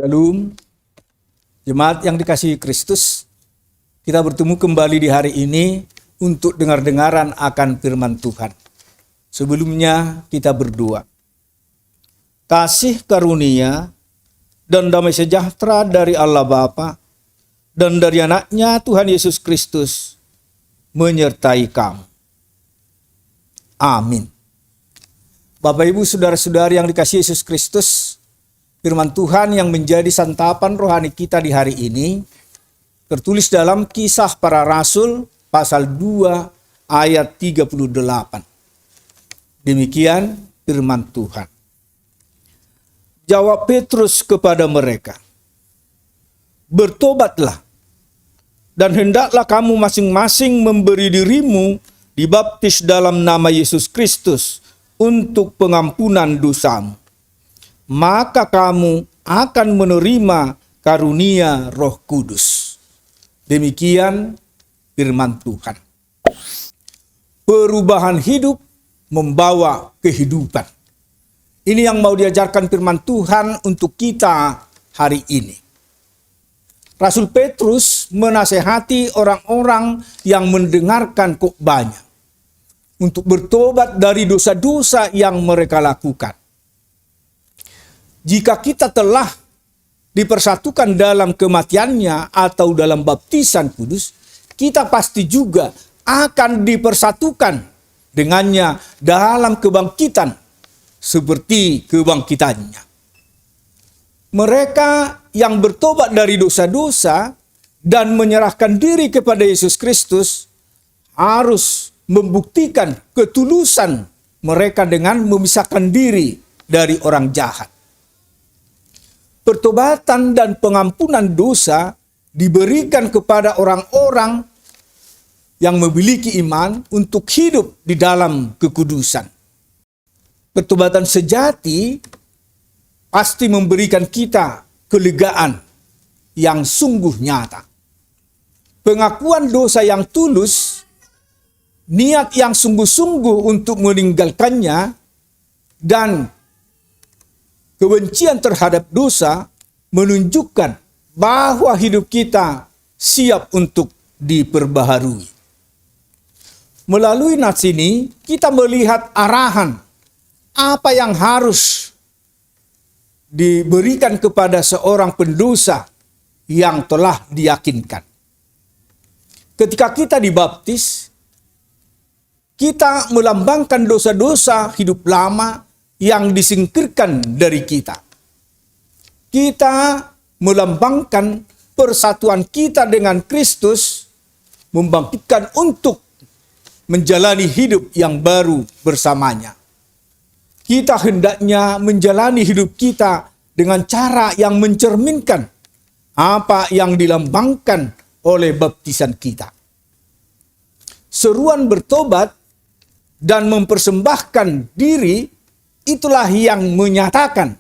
Shalom, jemaat yang dikasihi Kristus. Kita bertemu kembali di hari ini untuk dengar-dengaran akan firman Tuhan. Sebelumnya kita berdoa. Kasih karunia dan damai sejahtera dari Allah Bapa dan dari anaknya Tuhan Yesus Kristus menyertai kamu. Amin. Bapak Ibu saudara-saudari yang dikasihi Yesus Kristus, firman Tuhan yang menjadi santapan rohani kita di hari ini tertulis dalam Kisah Para Rasul pasal 2 ayat 38. Demikian firman Tuhan. Jawab Petrus kepada mereka, "Bertobatlah, dan hendaklah kamu masing-masing memberi dirimu dibaptis dalam nama Yesus Kristus untuk pengampunan dosamu. Maka kamu akan menerima karunia Roh Kudus." Demikian firman Tuhan. Perubahan hidup membawa kehidupan. Ini yang mau diajarkan firman Tuhan untuk kita hari ini. Rasul Petrus menasehati orang-orang yang mendengarkan khotbahnya untuk bertobat dari dosa-dosa yang mereka lakukan. Jika kita telah dipersatukan dalam kematiannya atau dalam baptisan kudus, kita pasti juga akan dipersatukan dengannya dalam kebangkitan seperti kebangkitannya. Mereka yang bertobat dari dosa-dosa dan menyerahkan diri kepada Yesus Kristus harus membuktikan ketulusan mereka dengan memisahkan diri dari orang jahat. Pertobatan dan pengampunan dosa diberikan kepada orang-orang yang memiliki iman untuk hidup di dalam kekudusan. Pertobatan sejati pasti memberikan kita kelegaan yang sungguh nyata. Pengakuan dosa yang tulus, niat yang sungguh-sungguh untuk meninggalkannya, dan kebencian terhadap dosa menunjukkan bahwa hidup kita siap untuk diperbaharui. Melalui nats ini kita melihat arahan apa yang harus diberikan kepada seorang pendosa yang telah diyakinkan. Ketika kita dibaptis, kita melambangkan dosa-dosa hidup lama yang disingkirkan dari kita. Kita melambangkan persatuan kita dengan Kristus, membangkitkan untuk menjalani hidup yang baru bersamanya. Kita hendaknya menjalani hidup kita dengan cara yang mencerminkan apa yang dilambangkan oleh baptisan kita. Seruan bertobat dan mempersembahkan diri, itulah yang menyatakan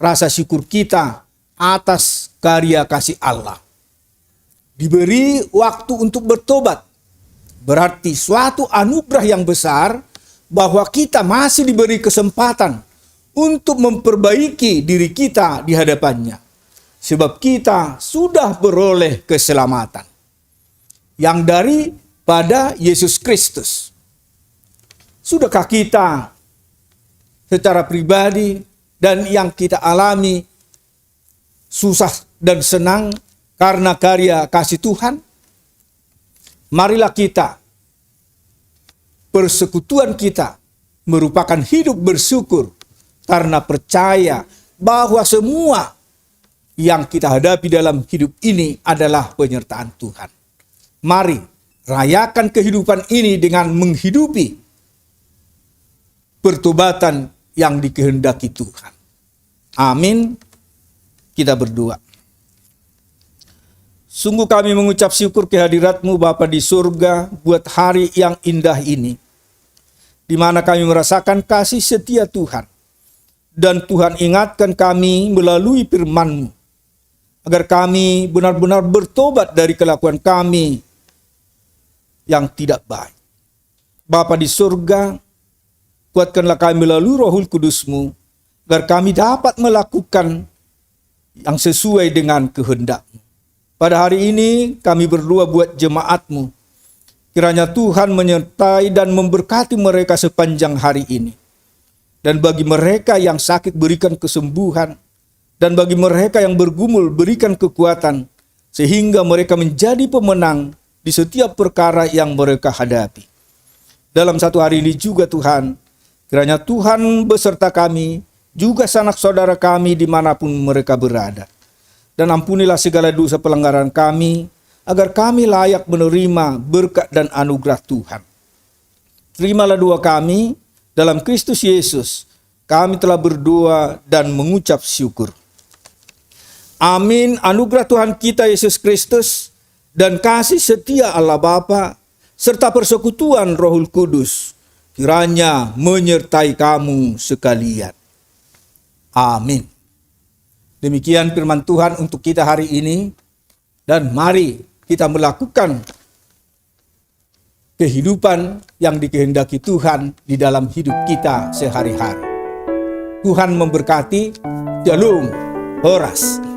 rasa syukur kita atas karya kasih Allah. Diberi waktu untuk bertobat berarti suatu anugerah yang besar bahwa kita masih diberi kesempatan untuk memperbaiki diri kita di hadapannya. Sebab kita sudah beroleh keselamatan yang daripada Yesus Kristus. Sudahkah kita secara pribadi dan yang kita alami susah dan senang karena karya kasih Tuhan? Marilah kita, persekutuan kita merupakan hidup bersyukur karena percaya bahwa semua yang kita hadapi dalam hidup ini adalah penyertaan Tuhan. Mari rayakan kehidupan ini dengan menghidupi pertobatan yang dikehendaki Tuhan. Amin. Kita berdoa. Sungguh kami mengucap syukur kehadirat-Mu Bapa di surga buat hari yang indah ini, di mana kami merasakan kasih setia Tuhan. Dan Tuhan ingatkan kami melalui firman-Mu, agar kami benar-benar bertobat dari kelakuan kami yang tidak baik. Bapa di surga, kuatkanlah kami melalui Roh Kudus-Mu, agar kami dapat melakukan yang sesuai dengan kehendak-Mu. Pada hari ini kami berdoa buat jemaat-Mu. Kiranya Tuhan menyertai dan memberkati mereka sepanjang hari ini. Dan bagi mereka yang sakit berikan kesembuhan. Dan bagi mereka yang bergumul berikan kekuatan. Sehingga mereka menjadi pemenang di setiap perkara yang mereka hadapi. Dalam satu hari ini juga Tuhan, kiranya Tuhan beserta kami, juga sanak saudara kami dimanapun mereka berada. Dan ampunilah segala dosa pelanggaran kami, agar kami layak menerima berkat dan anugerah Tuhan. Terimalah doa kami, dalam Kristus Yesus, kami telah berdoa dan mengucap syukur. Amin. Anugerah Tuhan kita Yesus Kristus, dan kasih setia Allah Bapa, serta persekutuan Rohul Kudus, kiranya menyertai kamu sekalian. Amin. Demikian firman Tuhan untuk kita hari ini, dan mari kita melakukan kehidupan yang dikehendaki Tuhan di dalam hidup kita sehari-hari. Tuhan memberkati. Shalom. Horas.